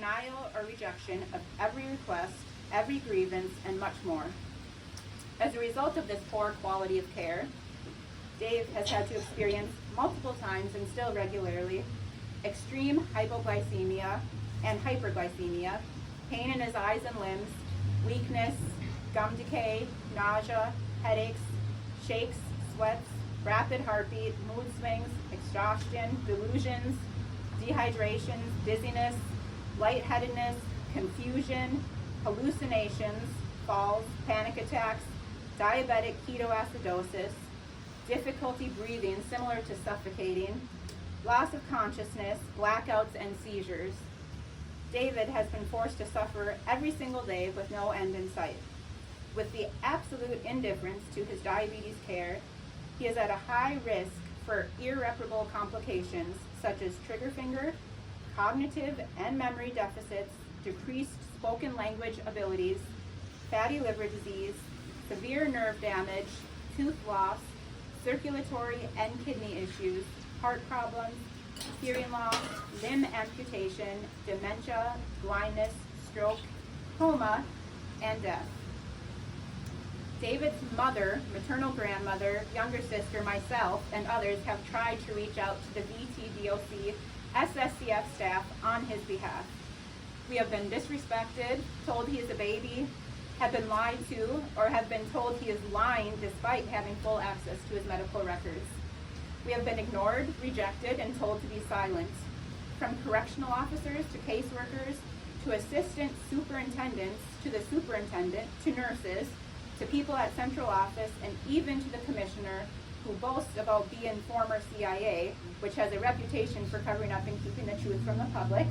denial or rejection of every request, every grievance, and much more. As a result of this poor quality of care, Dave has had to experience multiple times and still regularly extreme hypoglycemia and hyperglycemia, pain in his eyes and limbs, weakness, gum decay, nausea, headaches, shakes, sweats, rapid heartbeat, mood swings, exhaustion, delusions, dehydrations, dizziness, lightheadedness, confusion, hallucinations, falls, panic attacks, diabetic ketoacidosis, difficulty breathing similar to suffocating, loss of consciousness, blackouts, and seizures. David has been forced to suffer every single day with no end in sight. With the absolute indifference to his diabetes care, he is at a high risk for irreparable complications such as trigger finger, cognitive and memory deficits, decreased spoken language abilities, fatty liver disease, severe nerve damage, tooth loss, circulatory and kidney issues, heart problems, hearing loss, limb amputation, dementia, blindness, stroke, coma, and death. David's mother, maternal grandmother, younger sister, myself, and others have tried to reach out to the VTDOC SSCF staff on his behalf. We have been disrespected, told he is a baby, have been lied to, or have been told he is lying despite having full access to his medical records. We have been ignored, rejected, and told to be silent. From correctional officers to caseworkers, to assistant superintendents, to the superintendent, to nurses, to people at central office, and even to the commissioner who boasts about being former CIA, which has a reputation for covering up and keeping the truth from the public.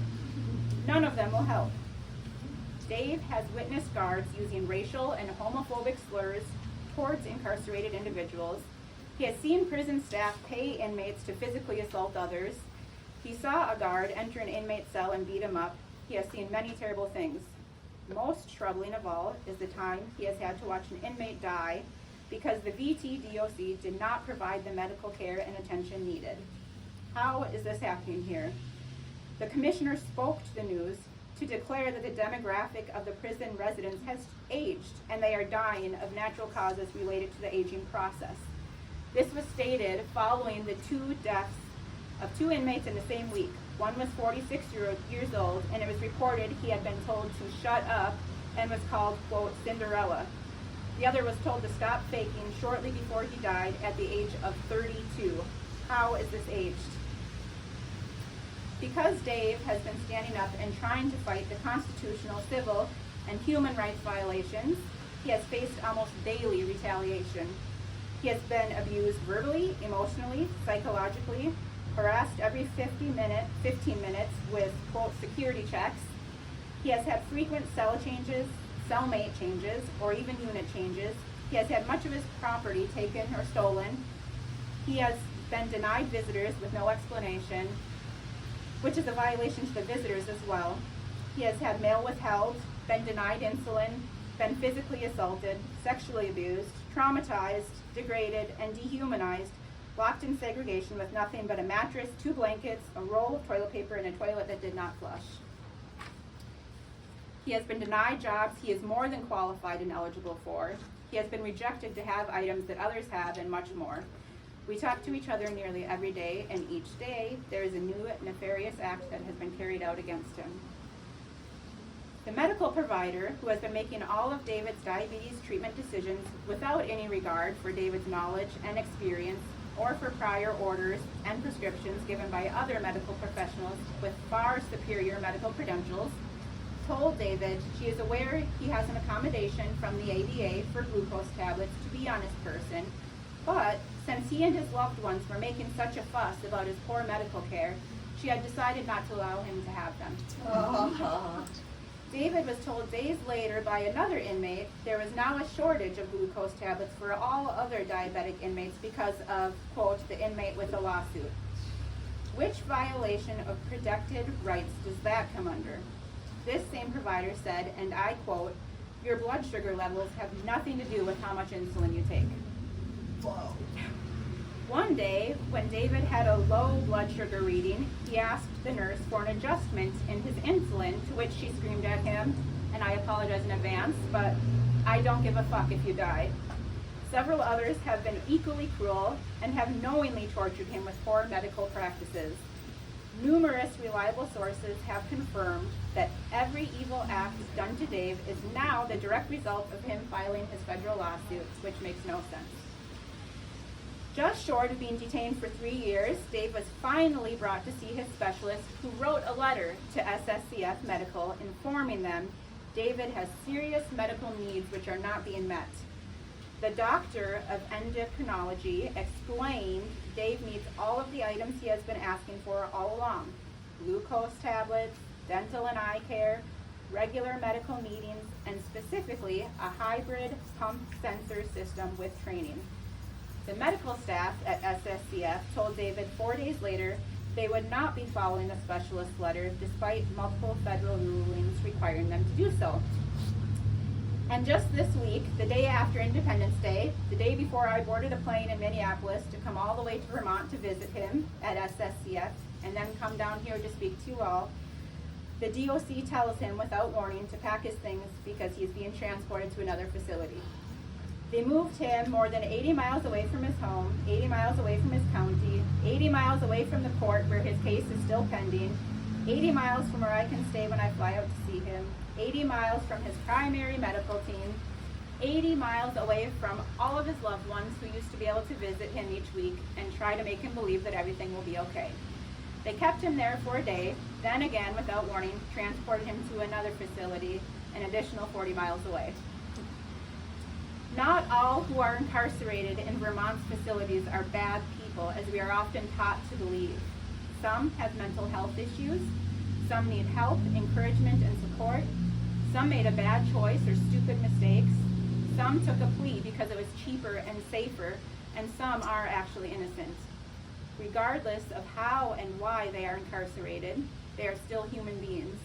None of them will help. Dave has witnessed guards using racial and homophobic slurs towards incarcerated individuals. He has seen prison staff pay inmates to physically assault others. He saw a guard enter an inmate's cell and beat him up. He has seen many terrible things. Most troubling of all is the time he has had to watch an inmate die because the VTDOC did not provide the medical care and attention needed. How is this happening here? The commissioner spoke to the news to declare that the demographic of the prison residents has aged and they are dying of natural causes related to the aging process. This was stated following the 2 deaths of 2 inmates in the same week. One was 46 years old, and it was reported he had been told to shut up and was called, quote, Cinderella. The other was told to stop faking shortly before he died at the age of 32. How is this aged? Because Dave has been standing up and trying to fight the constitutional, civil, and human rights violations, he has faced almost daily retaliation. He has been abused verbally, emotionally, psychologically, harassed every 15 minutes with, quote, security checks. He has had frequent cell changes, cellmate changes, or even unit changes. He has had much of his property taken or stolen. He has been denied visitors with no explanation, which is a violation to the visitors as well. He has had mail withheld, been denied insulin, been physically assaulted, sexually abused, traumatized, degraded, and dehumanized, locked in segregation with nothing but a mattress, 2 blankets, a roll of toilet paper, and a toilet that did not flush. He has been denied jobs he is more than qualified and eligible for. He has been rejected to have items that others have, and much more. We talk to each other nearly every day, and each day there is a new nefarious act that has been carried out against him. The medical provider, who has been making all of David's diabetes treatment decisions without any regard for David's knowledge and experience, or for prior orders and prescriptions given by other medical professionals with far superior medical credentials, told David she is aware he has an accommodation from the ADA for glucose tablets to be on his person, but since he and his loved ones were making such a fuss about his poor medical care, she had decided not to allow him to have them. David was told days later by another inmate there was now a shortage of glucose tablets for all other diabetic inmates because of, quote, the inmate with the lawsuit. Which violation of protected rights does that come under? This same provider said, and I quote, your blood sugar levels have nothing to do with how much insulin you take. Whoa. One day, when David had a low blood sugar reading, he asked the nurse for an adjustment in his insulin, to which she screamed at him, and I apologize in advance, but I don't give a fuck if you die. Several others have been equally cruel and have knowingly tortured him with poor medical practices. Numerous reliable sources have confirmed that every evil act done to Dave is now the direct result of him filing his federal lawsuits, which makes no sense. Just short of being detained for 3 years, Dave was finally brought to see his specialist, who wrote a letter to SSCF Medical informing them David has serious medical needs which are not being met. The doctor of endocrinology explained Dave needs all of the items he has been asking for all along: glucose tablets, dental and eye care, regular medical meetings, and specifically a hybrid pump sensor system with training. The medical staff at SSCF told David 4 days later they would not be following the specialist's letter despite multiple federal rulings requiring them to do so. And just this week, the day after Independence Day, the day before I boarded a plane in Minneapolis to come all the way to Vermont to visit him at SSCF and then come down here to speak to you all, the DOC tells him without warning to pack his things because he's being transported to another facility. They moved him more than 80 miles away from his home, 80 miles away from his county, 80 miles away from the court where his case is still pending, 80 miles from where I can stay when I fly out to see him, 80 miles from his primary medical team, 80 miles away from all of his loved ones who used to be able to visit him each week and try to make him believe that everything will be okay. They kept him there for a day, then again, without warning, transported him to another facility an additional 40 miles away. Not all who are incarcerated in Vermont's facilities are bad people, as we are often taught to believe. Some have mental health issues, some need help, encouragement, and support, some made a bad choice or stupid mistakes, some took a plea because it was cheaper and safer, and some are actually innocent. Regardless of how and why they are incarcerated, they are still human beings.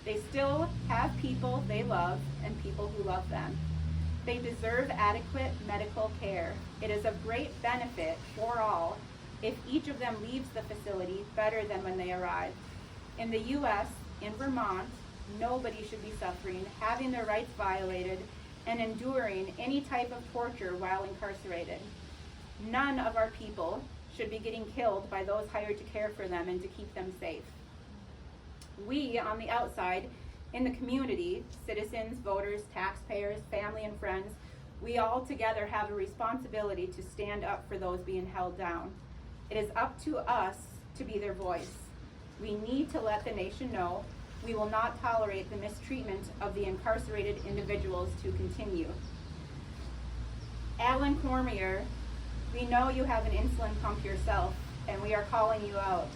They still have people they love and people who love them. They deserve adequate medical care. It is of great benefit for all if each of them leaves the facility better than when they arrived. In the U.S., in Vermont, nobody should be suffering, having their rights violated, and enduring any type of torture while incarcerated. None of our people should be getting killed by those hired to care for them and to keep them safe. We, on the outside, in the community, citizens, voters, taxpayers, family, and friends, we all together have a responsibility to stand up for those being held down. It is up to us to be their voice. We need to let the nation know we will not tolerate the mistreatment of the incarcerated individuals to continue. Alan Cormier, we know you have an insulin pump yourself, and we are calling you out.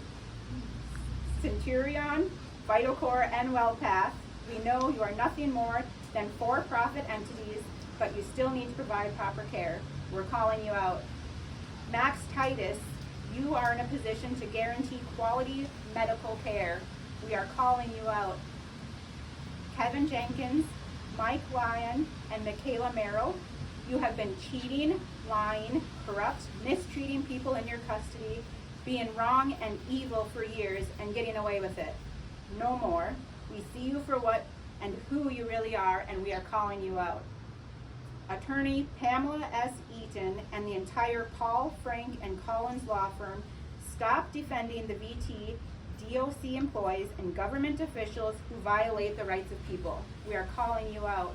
Centurion, VitalCore, and WellPath, we know you are nothing more than for-profit entities, but you still need to provide proper care. We're calling you out. Max Titus, you are in a position to guarantee quality medical care. We are calling you out. Kevin Jenkins, Mike Lyon, and Michaela Merrill, you have been cheating, lying, corrupt, mistreating people in your custody, being wrong and evil for years and getting away with it. No more. We see you for what and who you really are, and we are calling you out. Attorney Pamela S. Eaton and the entire Paul, Frank, and Collins law firm, stop defending the VT, DOC employees, and government officials who violate the rights of people. We are calling you out.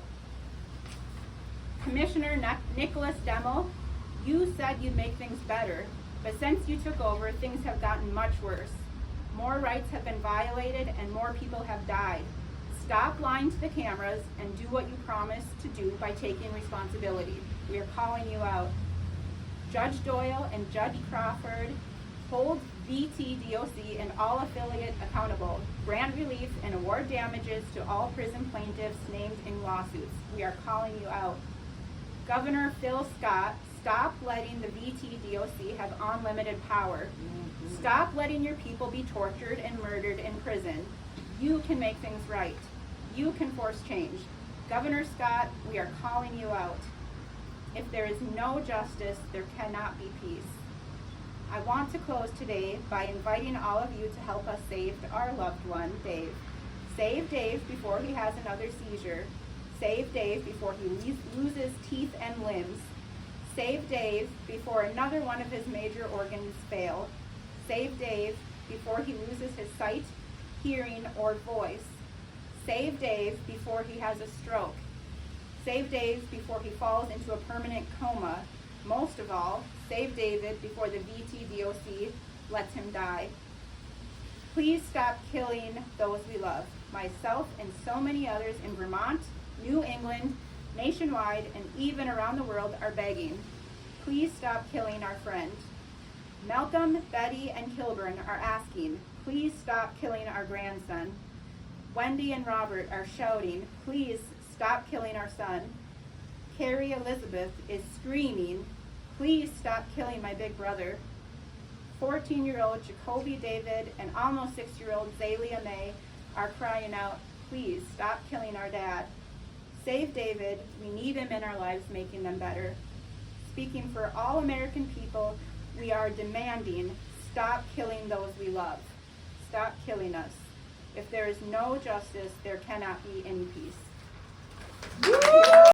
Commissioner Nicholas Demmel, you said you'd make things better, but since you took over, things have gotten much worse. More rights have been violated and more people have died. Stop lying to the cameras and do what you promised to do by taking responsibility. We are calling you out. Judge Doyle and Judge Crawford, hold VT-DOC and all affiliate accountable. Grant relief and award damages to all prison plaintiffs named in lawsuits. We are calling you out. Governor Phil Scott, stop letting the VT-DOC have unlimited power. Stop letting your people be tortured and murdered in prison. You can make things right. You can force change. Governor Scott, we are calling you out. If there is no justice, there cannot be peace. I want to close today by inviting all of you to help us save our loved one, Dave. Save Dave before he has another seizure. Save Dave before he loses teeth and limbs. Save Dave before another one of his major organs fail. Save Dave before he loses his sight, hearing, or voice. Save Dave before he has a stroke. Save Dave before he falls into a permanent coma. Most of all, save David before the VTDOC lets him die. Please stop killing those we love. Myself and so many others in Vermont, New England, nationwide, and even around the world are begging. Please stop killing our friend. Malcolm, Betty, and Kilburn are asking, please stop killing our grandson. Wendy and Robert are shouting, please stop killing our son. Carrie Elizabeth is screaming, please stop killing my big brother. 14-year-old Jacoby David and almost 6-year-old Zalia May are crying out, please stop killing our dad. Save David, we need him in our lives, making them better. Speaking for all American people, we are demanding, stop killing those we love. Stop killing us. If there is no justice, there cannot be any peace.